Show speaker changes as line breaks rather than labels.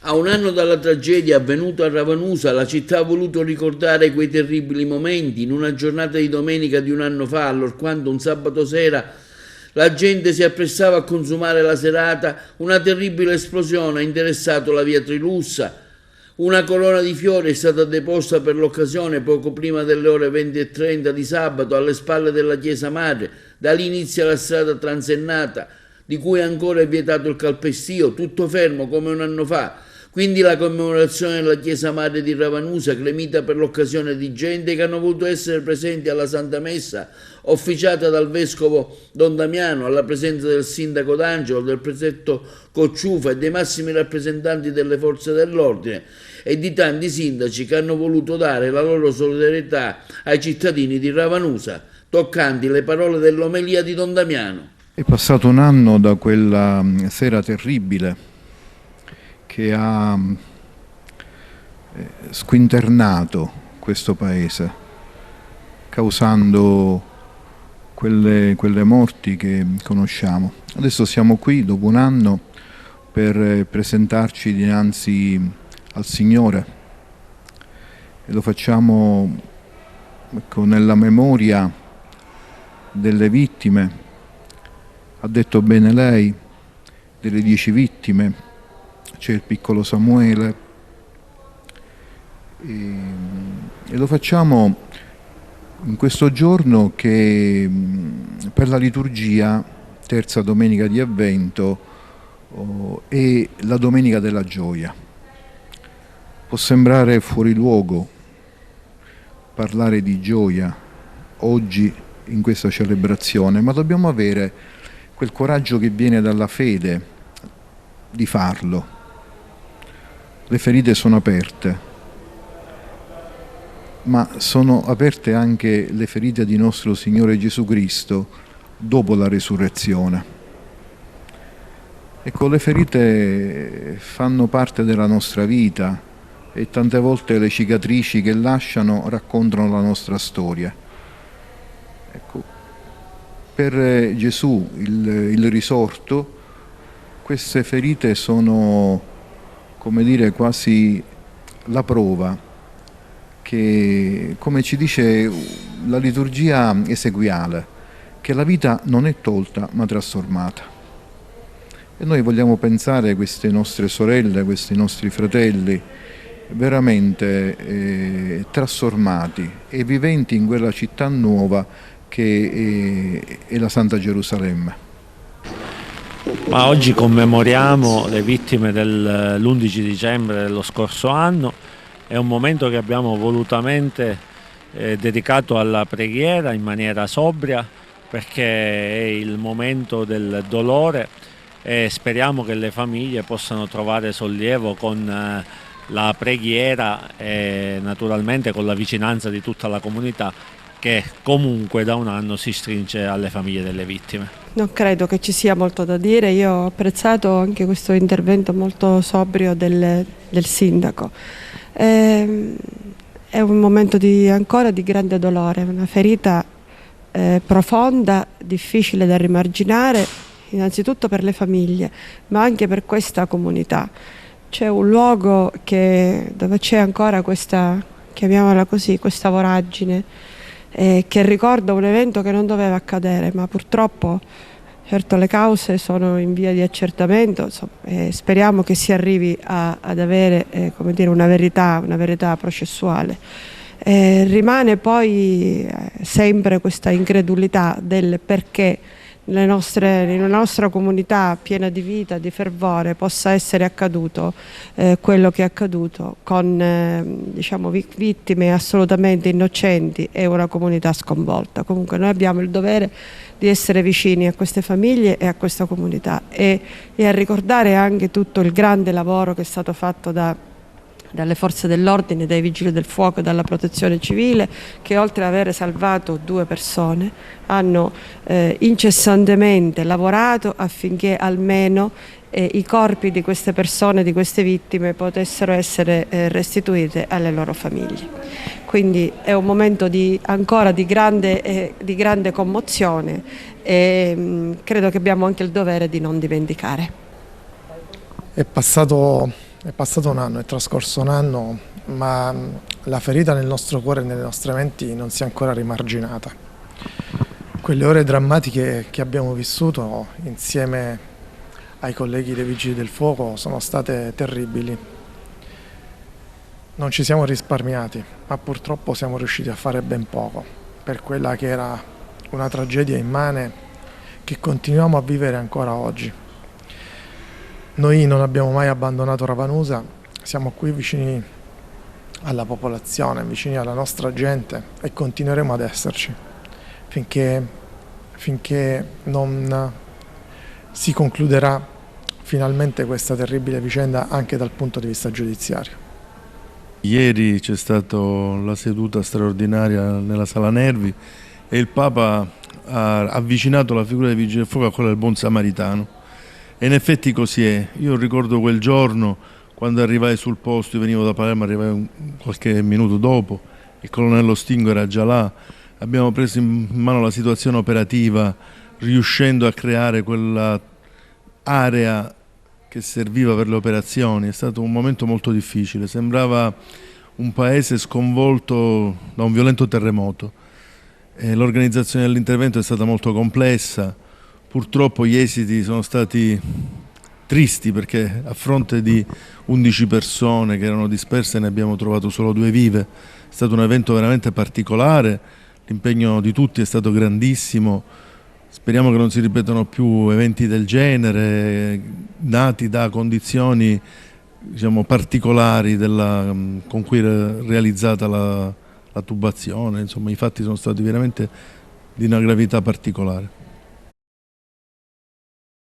A un anno dalla tragedia avvenuta a Ravanusa, la città ha voluto ricordare quei terribili momenti. In una giornata di domenica di un anno fa, allorquando un sabato sera la gente si apprestava a consumare la serata, una terribile esplosione ha interessato la via Trilussa. Una colonna di fiori è stata deposta per l'occasione poco prima delle ore 20:30 di sabato alle spalle della chiesa madre. Da lì inizia la strada transennata, di cui ancora è vietato il calpestio, tutto fermo come un anno fa. Quindi la commemorazione della chiesa madre di Ravanusa, gremita per l'occasione di gente che hanno voluto essere presenti alla Santa Messa, officiata dal vescovo Don Damiano, alla presenza del sindaco D'Angelo, del prefetto Cocciufa e dei massimi rappresentanti delle forze dell'ordine e di tanti sindaci che hanno voluto dare la loro solidarietà ai cittadini di Ravanusa, toccanti le parole dell'omelia di Don Damiano.
È passato un anno da quella sera terribile che ha squinternato questo paese, causando quelle morti che conosciamo. Adesso siamo qui dopo un anno per presentarci dinanzi al Signore e lo facciamo nella memoria delle vittime. Ha detto bene lei, delle 10 vittime. C'è il piccolo Samuele e lo facciamo in questo giorno che per la liturgia terza domenica di Avvento è la domenica della gioia. Può sembrare fuori luogo parlare di gioia oggi in questa celebrazione, ma dobbiamo avere quel coraggio che viene dalla fede di farlo. Le ferite sono aperte, ma sono aperte anche le ferite di nostro Signore Gesù Cristo dopo la resurrezione. Ecco, le ferite fanno parte della nostra vita e tante volte le cicatrici che lasciano raccontano la nostra storia. Ecco, per Gesù, il risorto, queste ferite sono, come dire, quasi la prova che, come ci dice la liturgia esequiale, che la vita non è tolta ma trasformata. E noi vogliamo pensare a queste nostre sorelle, questi nostri fratelli veramente trasformati e viventi in quella città nuova che è la Santa Gerusalemme.
Ma oggi commemoriamo le vittime dell'11 dicembre dello scorso anno. È un momento che abbiamo volutamente dedicato alla preghiera in maniera sobria, perché è il momento del dolore e speriamo che le famiglie possano trovare sollievo con la preghiera e naturalmente con la vicinanza di tutta la comunità che comunque da un anno si stringe alle famiglie delle vittime.
Non credo che ci sia molto da dire, io ho apprezzato anche questo intervento molto sobrio del sindaco. È un momento ancora di grande dolore, una ferita profonda, difficile da rimarginare, innanzitutto per le famiglie, ma anche per questa comunità. C'è un luogo dove c'è ancora questa, chiamiamola così, questa voragine, che ricorda un evento che non doveva accadere, ma purtroppo certo le cause sono in via di accertamento, insomma, speriamo che si arrivi ad avere come dire, una verità processuale. Rimane poi sempre questa incredulità del perché in una nostra comunità piena di vita, di fervore, possa essere accaduto quello che è accaduto con diciamo, vittime assolutamente innocenti e una comunità sconvolta. Comunque noi abbiamo il dovere di essere vicini a queste famiglie e a questa comunità e a ricordare anche tutto il grande lavoro che è stato fatto dalle forze dell'ordine, dai vigili del fuoco e dalla protezione civile, che oltre ad aver salvato 2 persone hanno incessantemente lavorato affinché almeno i corpi di queste persone, di queste vittime, potessero essere restituite alle loro famiglie. Quindi è un momento ancora di grande commozione e credo che abbiamo anche il dovere di non dimenticare.
È passato È passato un anno, è trascorso un anno, ma la ferita nel nostro cuore e nelle nostre menti non si è ancora rimarginata. Quelle ore drammatiche che abbiamo vissuto insieme ai colleghi dei Vigili del Fuoco sono state terribili. Non ci siamo risparmiati, ma purtroppo siamo riusciti a fare ben poco per quella che era una tragedia immane che continuiamo a vivere ancora oggi. Noi non abbiamo mai abbandonato Ravanusa, siamo qui vicini alla popolazione, vicini alla nostra gente e continueremo ad esserci finché non si concluderà finalmente questa terribile vicenda anche dal punto di vista giudiziario.
Ieri c'è stata la seduta straordinaria nella Sala Nervi e il Papa ha avvicinato la figura del Vigile del Fuoco a quella del buon samaritano. E in effetti così è. Io ricordo quel giorno quando arrivai sul posto, io venivo da Palermo, arrivai qualche minuto dopo, il colonnello Stingo era già là, abbiamo preso in mano la situazione operativa riuscendo a creare quella area che serviva per le operazioni. È stato un momento molto difficile, sembrava un paese sconvolto da un violento terremoto. L'organizzazione dell'intervento è stata molto complessa. Purtroppo gli esiti sono stati tristi perché a fronte di 11 persone che erano disperse ne abbiamo trovato solo 2 vive. È stato un evento veramente particolare, l'impegno di tutti è stato grandissimo. Speriamo che non si ripetano più eventi del genere, nati da condizioni particolari con cui era realizzata la tubazione. Insomma, i fatti sono stati veramente di una gravità particolare.